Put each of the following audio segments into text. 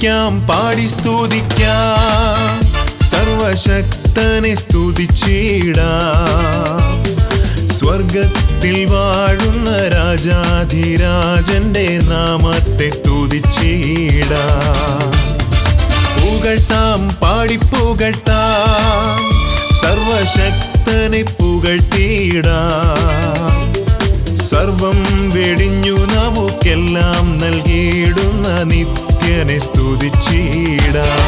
ആരാധിക്കാം പാടി സ്തുതിക്കാം സർവശക്തനെ സ്തുതിച്ചിടാം സ്വർഗത്തിൽ വാഴുന്ന രാജാധിരാജന്റെ നാമത്തെ സ്തുതിച്ചിടാം പുകഴ്ത്താം പാടി പുകഴ്ത്താം സർവശക്തനെ പുകഴ്ത്തിയിടാം സർവം വെടിഞ്ഞു നമുക്കെല്ലാം നൽകിയിടുന്ന നിത്യനെ സ്തുതിച്ചിടാം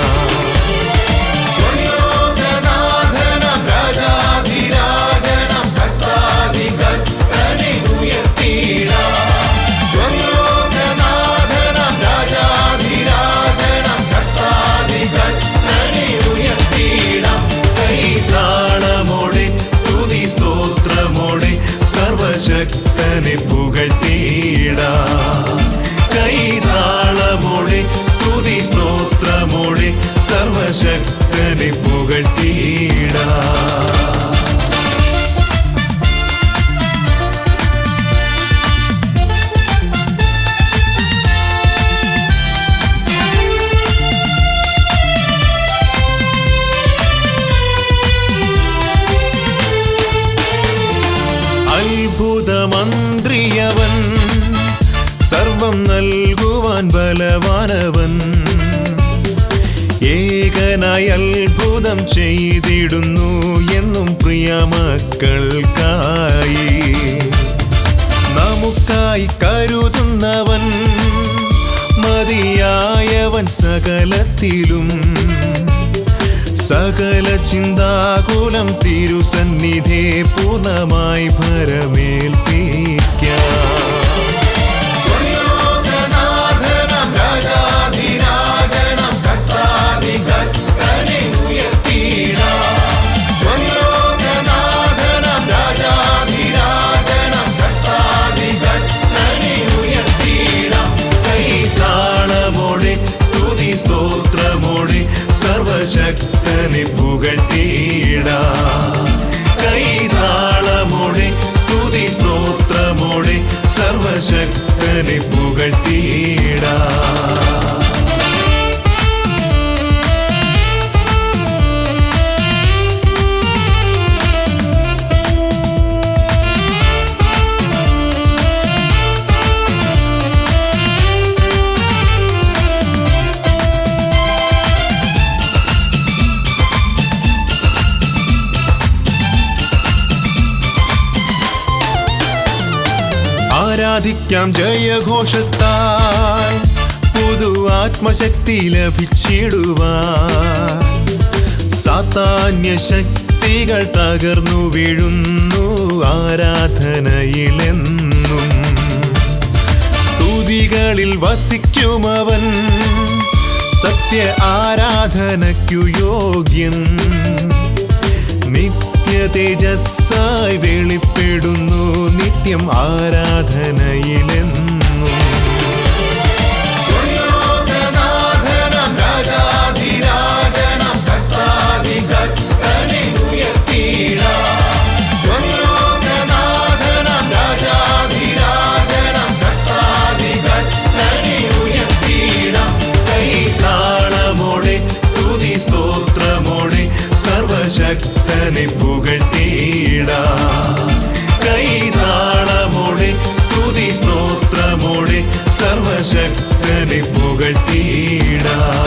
സർവശക്തനെ പുകഴ്ത്തിയിടാം കൈതാളമോടെ സ്തുതി സ്തോത്രമോടെ സർവശക്തനെ പുകഴ്ത്തിയിടാം അത്ഭുതമന്ത്രിയവൻ സർവം നൽകുവാൻ ബലവാനവൻ ഏകനായി അത്ഭുതം ചെയ്തിടുന്നു എന്നും പ്രിയമക്കൾക്കായി നമുക്കായി കരുതുന്നവൻ മതിയായവൻ സകലത്തിലും സകല ചിന്താകുലം തിരുസന്നിധേ പൂർണ്ണമായി ഭരമേൽപ്പിക്കാം സ്തോത്രമോടെ സർവശക്തനെ പുകഴ്ത്തിയിടാം കൈതാളമോടെ സ്തുതി സ്തോത്രമോടെ സർവശക്തനെ പുകഴ്ത്തിയിടാം ആരാധിക്കാം ജയഘോഷത്താൽ പുതു ആത്മശക്തി ലഭിച്ചിടുവാൻ സാത്താന്യ ശക്തികൾ തകർന്നു വീഴുന്നു ആരാധനയിലെന്നും സ്തുതികളിൽ വസിക്കുമവൻ സത്യ ആരാധനയ്ക്കു യോഗ്യൻ തേജസ്സായി വെളിപ്പെടുന്നു നിത്യം ആരാധനയിലെന്നും കൈതാളമോടെ സ്തുതി സ്തോത്രമോടെ സർവശക്തനെ പുകഴ്ത്തിയിടാം കൈതാളമോടെ സ്തുതി സ്തോത്രമോടെ സർവശക്തനെ പുകഴ്ത്തിയിടാം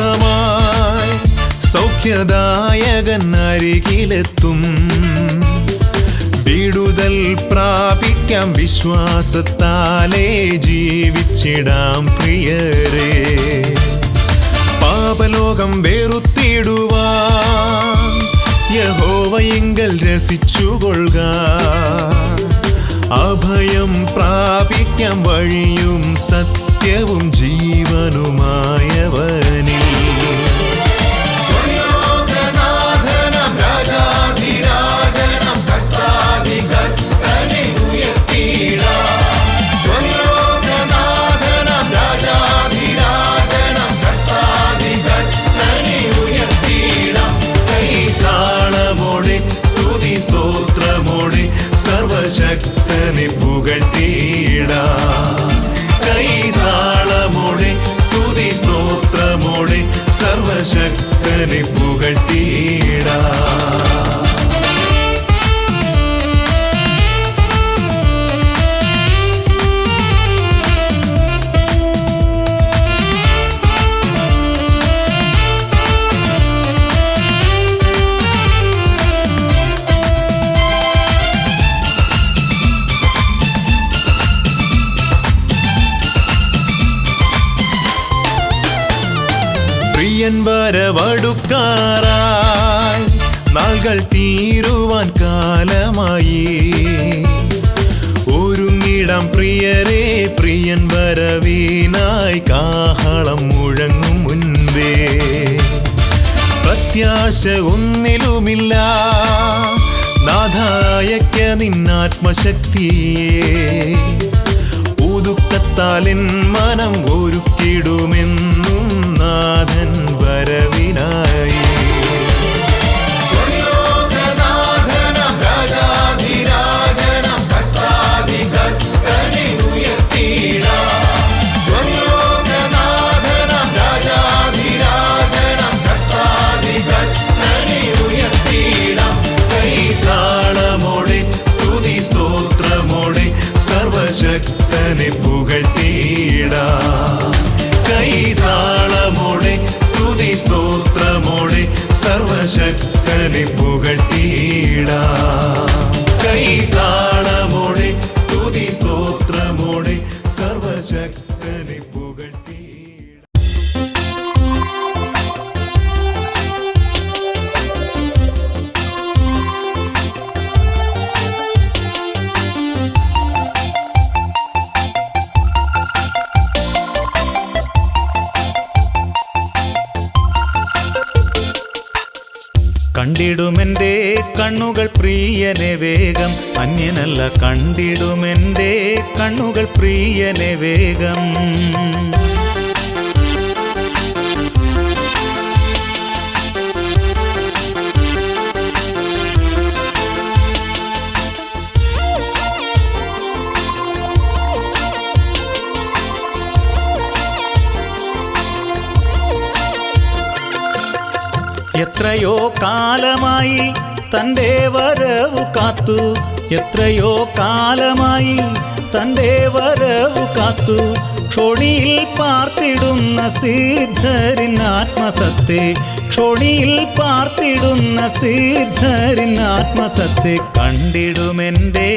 ാശ്വാസമായി സൗഖ്യദായകൻ അരികിലെത്തും വിടുതൽ പ്രാപിക്കാം വിശ്വാസത്താലേ ജീവിച്ചിടാം പ്രിയരേ പാപലോകം വെറുത്തിടുവാൻ യഹോവയിങ്കൽ രസിച്ചുകൊള്ളുക അഭയം പ്രാപിക്കാം വഴിയും സത്യവും ജീവനുമായവനിൽ സ്തോത്രമോടെ സർവശക്തനെ പുകഴ്ത്തിയിടാം. കൈതാളമോടെ സ്തുതി സ്തോത്രമോടെ സർവശക്തനെ പുകഴ്ത്തിയിടാം. പ്രിയൻ വരവടുക്കാറായി നാളുകൾ തീരുവാൻ കാലമായി. ഒരുങ്ങിടാം പ്രിയരെ പ്രിയൻ വരവിനായി കാഹളം മുഴങ്ങും മുൻപേ. പ്രത്യാശ ഒന്നിലുമില്ല നാഥായക്ക നിന്നാത്മശക്തിയെ. ഉതുക്കത്താലെൻ മനം ഒരുക്കിടുമെന്നും നാഥൻ വരവിനായി. സ്വർലോകനാഥനം രാജാധിരാജനം കർത്താധികർത്തനെ ഉയർത്തിയിടാം. സ്വർലോകനാഥനം രാജാധിരാജനം കർത്താധികർത്തനെ ഉയർത്തിയിടാം. കൈതാളമോടെ സ്തുതി സ്തോത്രമോടെ സർവശക്തനെ പുകഴ്ത്തിയിടാം. കൈതാളമോടെ സ്തുതി സ്തോത്രമോടെ സർവശക്തനെ പുകഴ്ത്തിയിടാം. കൈതാളമോടെ സ്തുതി സ്തോത്രമോടെ സർവശക്തനെ പുകഴ്ത്തിയിടാം. കണ്ടിടുമെൻ്റെ കണ്ണുകൾ പ്രിയനെ വേഗം, അന്യനല്ല കണ്ടിടുമെൻ്റെ കണ്ണുകൾ പ്രിയനെ വേഗം. എത്രയോ കാലമായി തൻ്റെ വരവു കാത്തു, എത്രയോ കാലമായി തൻ്റെ വരവു കാത്തു. ക്ഷോണിയിൽ പാർത്തിടുന്ന സിദ്ധരിൻ ആത്മസത്തെ, ക്ഷോണിയിൽ പാർത്തിടുന്ന സിദ്ധരിൻ ആത്മസത്തെ. കണ്ടിടുമെൻ്റെ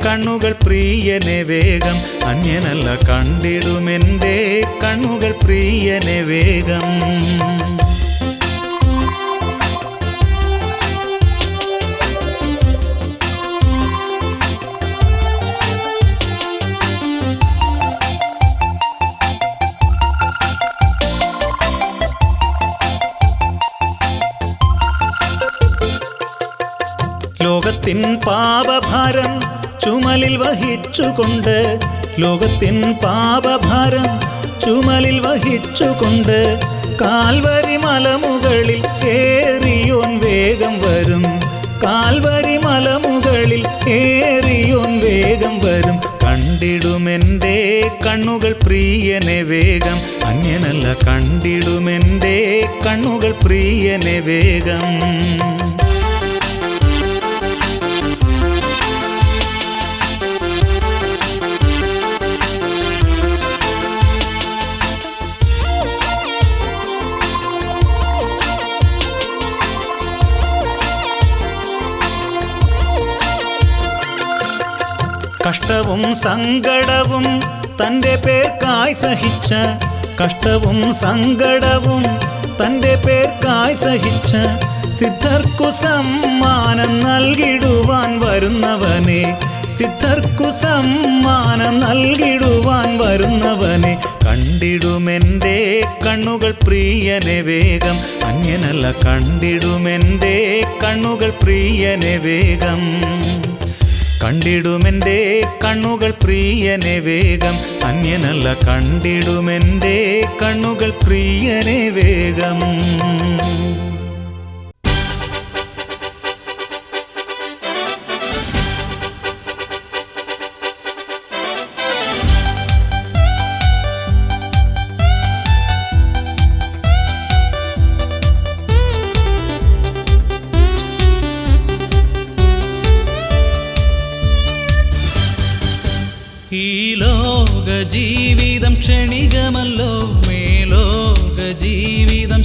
കണ്ണുകൾ പ്രിയനെ വേഗം, അന്യനല്ല കണ്ടിടുമെൻ്റെ കണ്ണുകൾ പ്രിയനെ വേഗം. ലോകത്തിൻ പാപഭാരം ചുമലിൽ വഹിച്ചുകൊണ്ട്, ലോകത്തിൻ പാപഭാരം ചുമലിൽ വഹിച്ചുകൊണ്ട് കാൽവരി മലമുകളിൽ ഏറിയോൻ വേഗം വരും. കാൽവരി മലമുകളിൽ ഏറിയോൻ വേഗം വരും. കണ്ടിടുമെൻ്റെ കണ്ണുകൾ പ്രിയനെ വേഗം, അന്യനല്ല കണ്ടിടുമെൻ്റെ കണ്ണുകൾ പ്രിയനെ വേഗം. കഷ്ടവും സങ്കടവും തൻ്റെ പേർക്കായി സഹിച്ച, കഷ്ടവും സങ്കടവും തൻ്റെ പേർക്കായി സഹിച്ച സിദ്ധർക്കു സമ്മാനം നൽകിടുവാൻ വരുന്നവനെ, സിദ്ധർക്കു സമ്മാനം നൽകിടുവാൻ വരുന്നവനെ. കണ്ടിടുമെൻ്റെ കണ്ണുകൾ പ്രിയനെ വേഗം, അന്യനല്ല കണ്ടിടുമെൻ്റെ കണ്ണുകൾ പ്രിയനെ വേഗം. കണ്ടിടുമെൻ്റെ കണ്ണുകൾ പ്രിയനെ വേഗം, അന്യനല്ല കണ്ടിടുമെൻ്റെ കണ്ണുകൾ പ്രിയനെ വേഗം.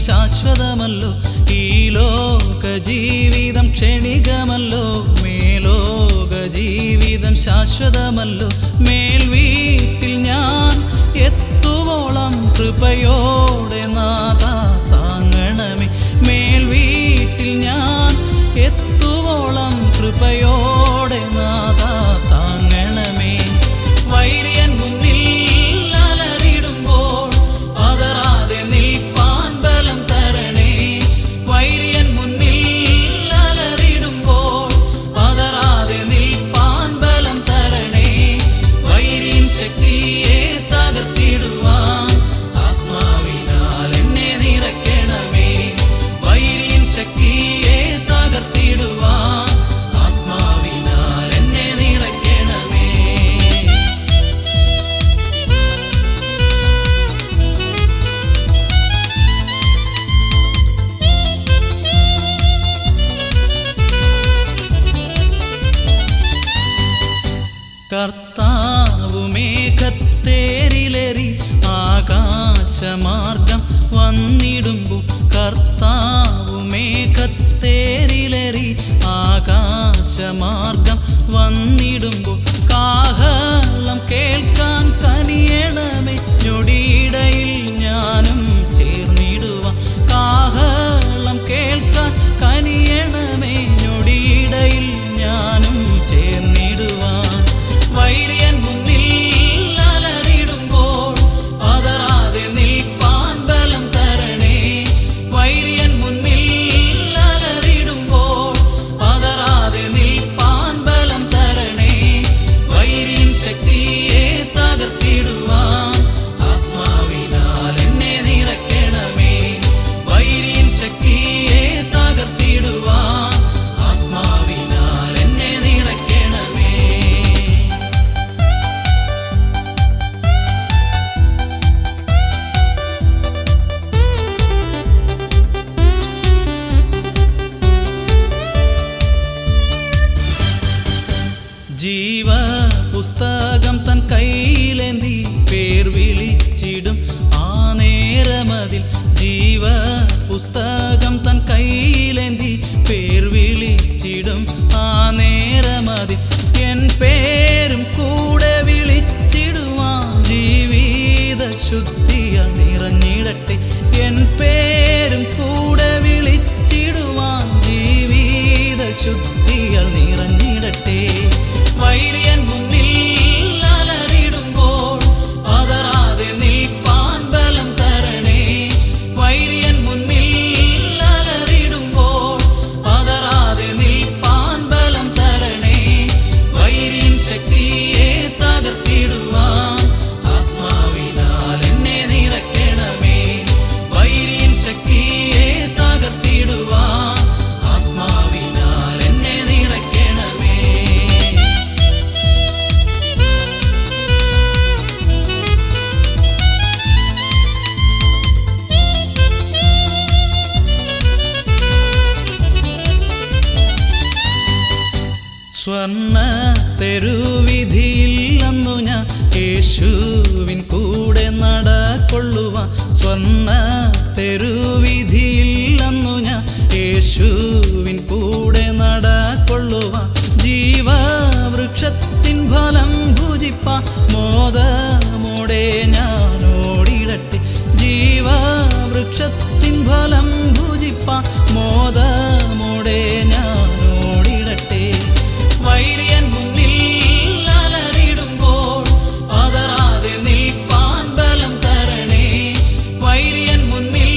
ശാശ്വതമല്ലോ. ഈ ലോക ജീവിതം ക്ഷണികമല്ലോ, മേലോക ജീവിതം ശാശ്വതമല്ലോ. മേൽ വീട്ടിൽ ഞാൻ എത്തുവോളം കൃപയോടെ നാഥാ താങ്ങണമേ. മേൽ വീട്ടിൽ ഞാൻ എത്തുവോളം കൃപയോടെ നാഥാ താങ്ങണമേ. വൈരിയൻ മുന്നിൽ അലറിടുമ്പോൾ പതറാതെ നിൽപ്പാൻ ബലം തരണേ. വൈരിയൻ മുന്നിൽ അലറിടുമ്പോൾ പതറാതെ നിൽപ്പാൻ ബലം തരണേ. വൈരിയൻ ശക്തിയെ തകർത്തിടുവാൻ ആത്മാവിനാൽ എന്നെ നിറയ്ക്കണമേ. വൈരിയൻ ശക്തിയെ തകർത്തിടുവാൻ ആത്മാവിനാൽ എന്നെ നിറയ്ക്കണമേ. കർത്താവു മേഘത്തേരിലേറി ആകാശമാർഗം വന്നിടുമ്പോൾ, കർത്താവു മേഘത്തേരിലേറി ആകാശമാർഗം വന്നിടുമ്പോൾ, കാഹളം കേൾക്കാൻ കനിയണമേ. ഞൊടിയിടയിൽ ഞാനും ചേർന്നിടുവാൻ, കാഹളം കേൾക്കാൻ കനിയണമേ. ഞൊടിയിടയിൽ ഞാനും ചേർന്നിടുവാൻ. വൈരിയൻ മുന്നിൽ അലറിടുമ്പോൾ പതറാതെ നിൽപ്പാൻ ബലം തരണേ. വൈരിയൻ മുന്നിൽ അലറിടുമ്പോൾ പതറാതെ നിൽപ്പാൻ ബലം തരണേ. വൈരിയൻ ശക്തിയെ തകർത്തിടുവാൻ ആത്മാവിനാൽ എന്നെ നിറയ്ക്കണമേ. വൈരിയൻ ശക്തിയെ തകർത്തിടുവാൻ ആത്മാവിനാൽ എന്നെ നിറയ്ക്കണമേ. ജീവപുസ്തകം തൻ കയ്യിലേന്തി പേർ വിളിച്ചിടും ആ നേരമതിൽ. ജീവപുസ്തകം തൻ കയ്യിലേന്തി പേർ വിളിച്ചിടും ആ നേരമതിൽ. എൻ പേരും കൂടെ വിളിച്ചിടുവാൻ ജീവിത ശുദ്ധിയാൽ നിറഞ്ഞിടട്ടെ. എൻ പേരും കൂടെ വിളിച്ചിടുവാൻ ജീവിത ശുദ്ധിയാൽ നിറഞ്ഞിടട്ടെ. വൈരിയൻ മുന്നിൽ അലറിടുമ്പോൾ പതറാതെ നിൽപ്പാൻ ബലം തരണേ. വൈരിയൻ മുന്നിൽ അലറിടുമ്പോൾ പതറാതെ നിൽപ്പാൻ ബലം തരണേ. വൈരിയൻ ശക്തിയെ തകർത്തിടുവാൻ ആത്മാവിനാൽ എന്നെ നിറയ്ക്കണമേ. വൈരിയൻ ശക്തിയെ തകർത്തിടുവാൻ ആത്മാവിനാൽ എന്നെ നിറയ്ക്കണമേ. സ്വർണ്ണ തെരുവിധിയിൽ അന്നു ഞാൻ യേശുവിൻ കൂടെ നടക്കൊള്ളുവാൻ. സ്വർണ്ണ തെരുവിധിയിൽ അന്നു ഞാൻ യേശുവിൻ കൂടെ നടക്കൊള്ളുവാൻ. ജീവവൃക്ഷത്തിൻ ഫലം ഭുജിപ്പാൻ മോദമോടെ ഞാൻ ഓടിടട്ടെ. ജീവവൃക്ഷത്തിൻ ഫലം ഭുജിപ്പാൻ മോദമോടെ ഞാൻ ഓടിടട്ടെ. വൈരിയൻ മുന്നിൽ അലറിടുമ്പോൾ പതറാതെ നിൽപ്പാൻ ബലം തരണേ. വൈരിയൻ മുന്നിൽ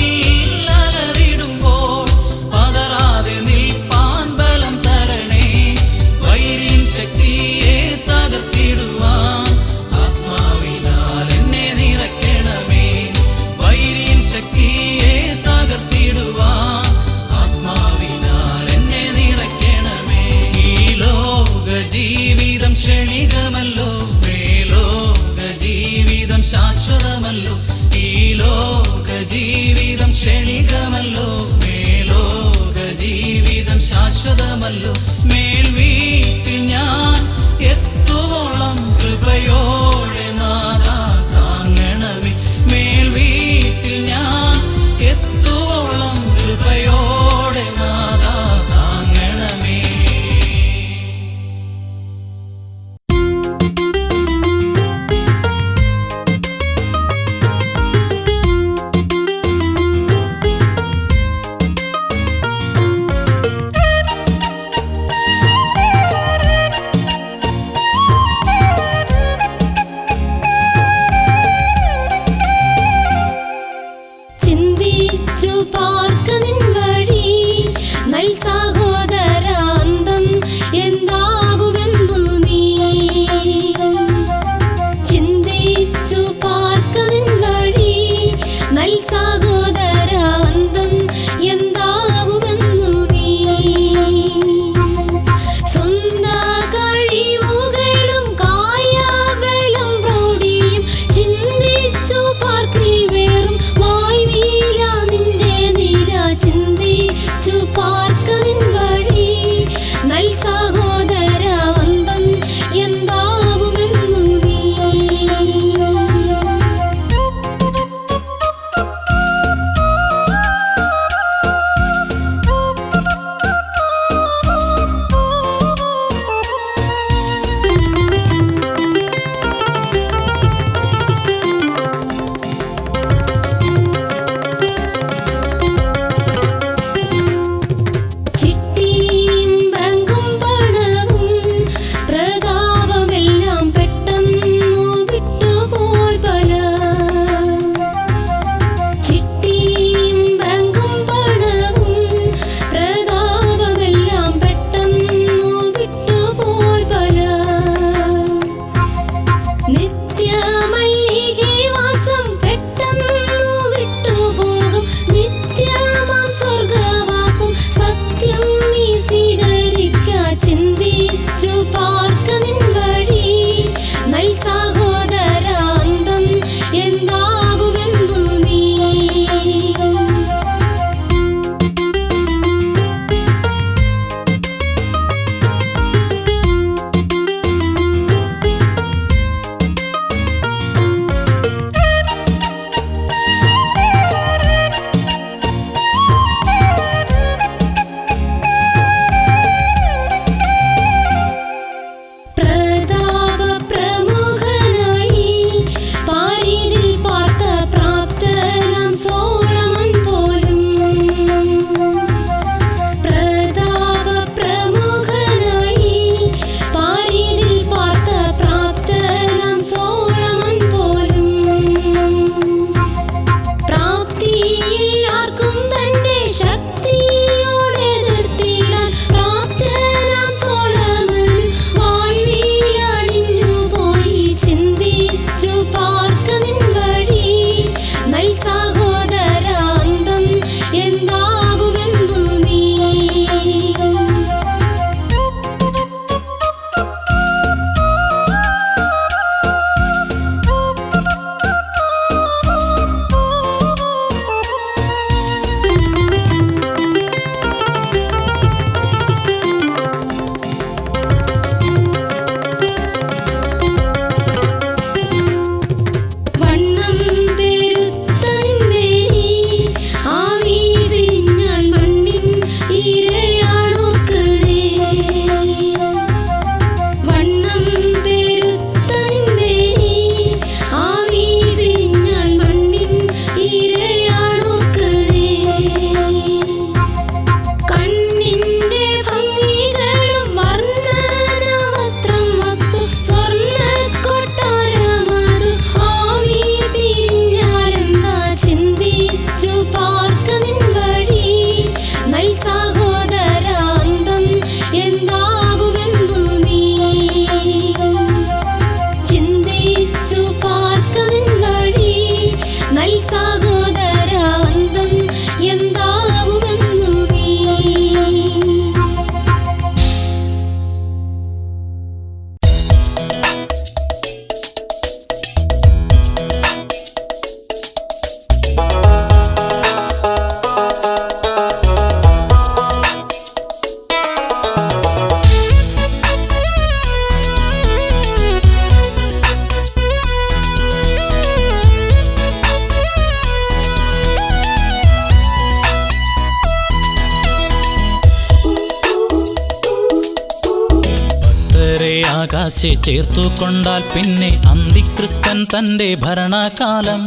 ഭക്തരെ ആകാശെ ചേർത്തുകൊണ്ടാൽ പിന്നെ അന്തിക്രിസ്തൻ തൻ്റെ ഭരണകാലം.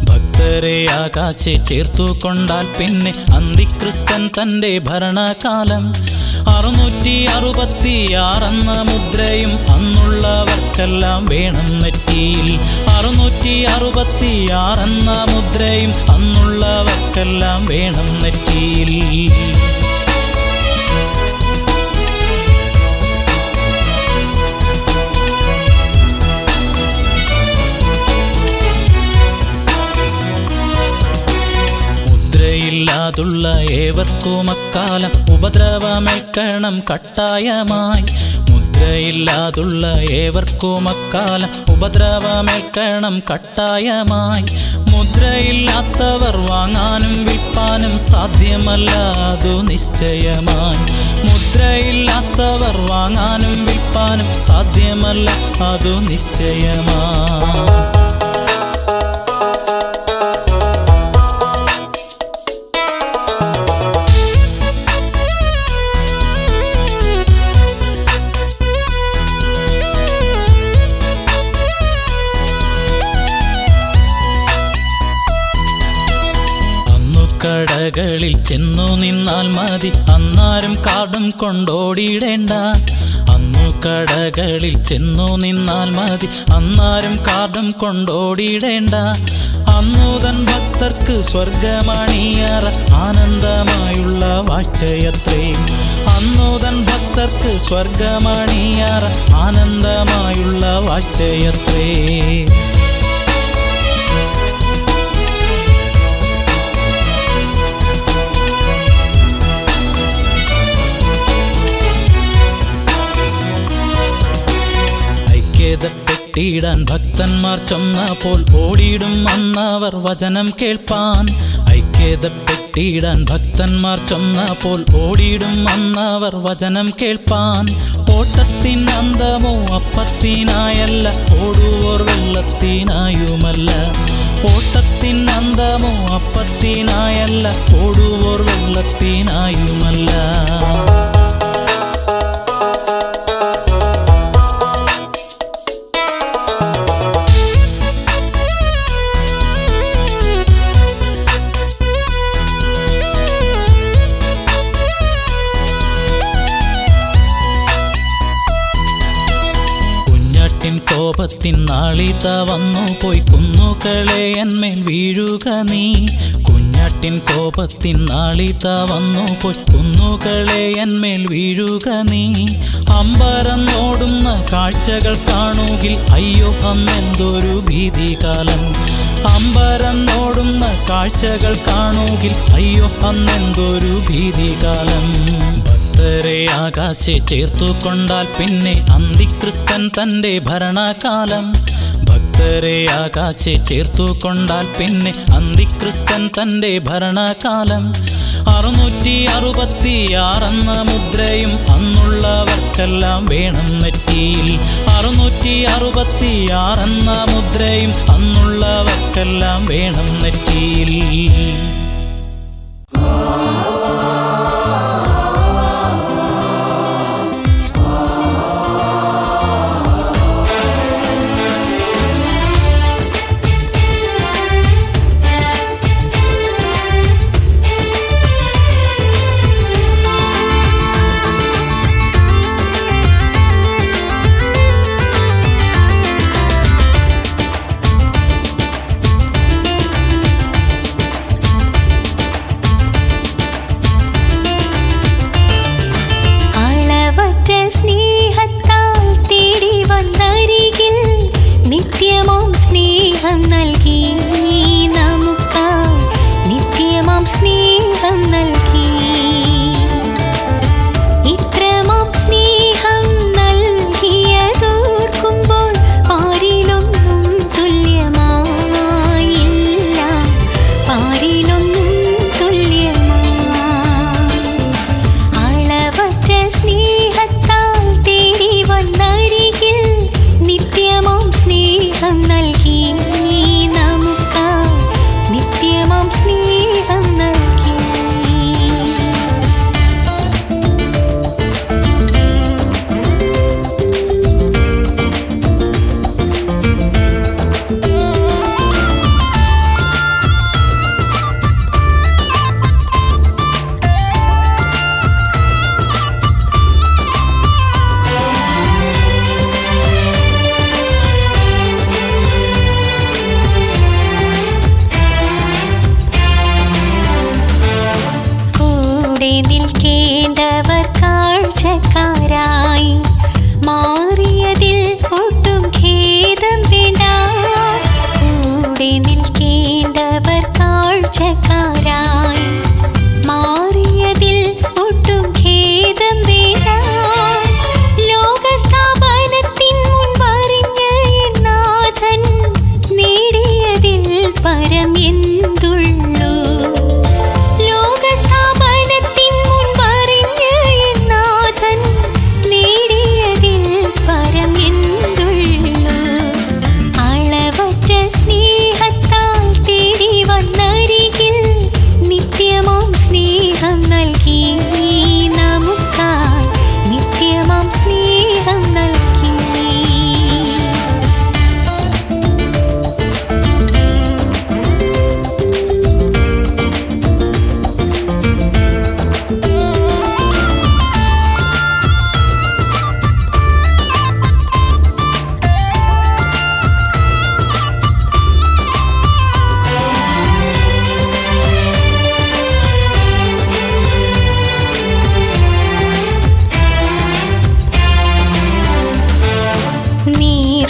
ഭക്തരെ ആകാശെ ചേർത്തുകൊണ്ടാൽ പിന്നെ അന്തിക്രിസ്തൻ തൻ്റെ ഭരണകാലം. 666 മുദ്രയും അന്നുള്ളവർക്കെല്ലാം വേണം നെറ്റിയിൽ. 666 മുദ്രയും അന്നുള്ളവർക്കെല്ലാം വേണം നെറ്റിയിൽ. മുദ്രയില്ലാതുള്ള ഏവർക്കും അക്കാലം ഉപദ്രവമേൽക്കണം കട്ടായമായി. മുദ്രയില്ലാതുള്ള ഏവർക്കും അക്കാലം ഉപദ്രവമേൽക്കണം കട്ടായമായി. മുദ്രയില്ലാത്തവർ വാങ്ങാനും വിൽപ്പാനും സാധ്യമല്ല, അതു നിശ്ചയമായി. മുദ്രയില്ലാത്തവർ വാങ്ങാനും വിൽപ്പാനും സാധ്യമല്ല, അതു നിശ്ചയമായി. കടകളിൽ ചെന്നു നിന്നാൽ മതി, അന്നാരും കാർഡും കൊണ്ടോടിയിടേണ്ട. അന്നു കടകളിൽ ചെന്നു നിന്നാൽ മതി, അന്നാരും കാർഡും കൊണ്ടോടിയിടേണ്ട. അന്നുതൻ ഭക്തർക്ക് സ്വർഗമണിയറ ആനന്ദമായുള്ള വാഴ്ചയത്രേ. അന്നുതൻ ഭക്തർക്ക് സ്വർഗമണിയറ ആനന്ദമായുള്ള വാഴ്ചയത്രേ. പ്പെട്ടിടാൻ ഭക്തന്മാർ ചൊന്നപ്പോൾ ഓടിയിടും അന്നവർ വചനം കേൾപ്പാൻ. ഐക്യതപ്പെട്ടിടാൻ ഭക്തന്മാർ ചൊന്നപ്പോൾ ഓടിയിടും അന്നവർ വചനം കേൾപ്പാൻ. ഓട്ടത്തിൻ അന്തമോ അപ്പത്തിനായല്ല, ഓടുവോർ വെള്ളത്തിനായുമല്ല. ഓട്ടത്തിൻ അന്തമോ അപ്പത്തിനായല്ല, ഓടുവോർ വെള്ളത്തിനായുമല്ല. കോപത്തിൻ നാളിത വന്നു പോയി കുന്നുകളെ എന്മേൽ വീഴുക നീ. കുഞ്ഞാട്ടിൻ കോപത്തിൻ നാളിത വന്നു പോയി കുന്നുകളെ എന്മേൽ വീഴുക നീ. അമ്പരന്നോടുന്ന കാഴ്ചകൾ കാണുകിൽ അയ്യോ അന്നെന്തൊരു ഭീതികാലം. അമ്പരന്നോടുന്ന കാഴ്ചകൾ കാണുകിൽ അയ്യോ അന്നെന്തൊരു ഭീതികാലം. ഭക്തരെ ആകാശെ ചേർത്തുകൊണ്ടാൽ പിന്നെ അന്തിക്രിസ്തൻ തൻ്റെ ഭരണകാലം. ഭക്തരെ ആകാശെ ചേർത്തുകൊണ്ടാൽ പിന്നെ അന്തിക്രിസ്തൻ തൻ്റെ ഭരണകാലം. 666 മുദ്രയും അന്നുള്ളവർക്കെല്ലാം വേണം നെറ്റിയിൽ. 666 മുദ്രയും അന്നുള്ളവർക്കെല്ലാം വേണം നെറ്റിയിൽ.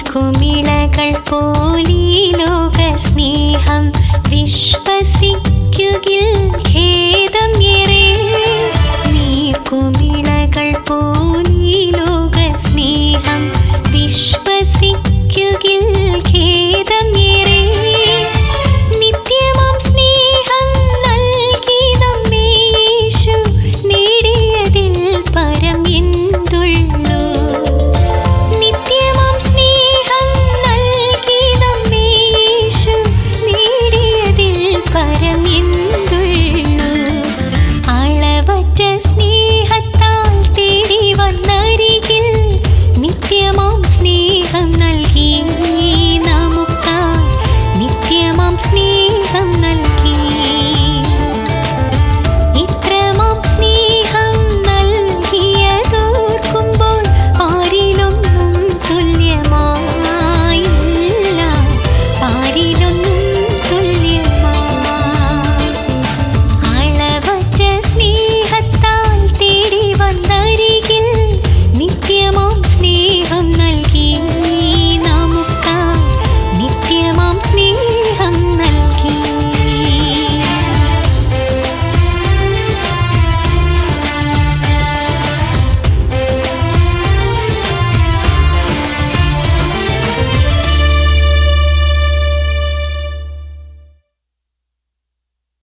നീർക്കുമിളകൾ പോലീ ലോക സ്നേഹം വിശ്വസിക്കുകിൽ ഖേദം ഏറെ നീർക്കുമിളകൾ പോലീ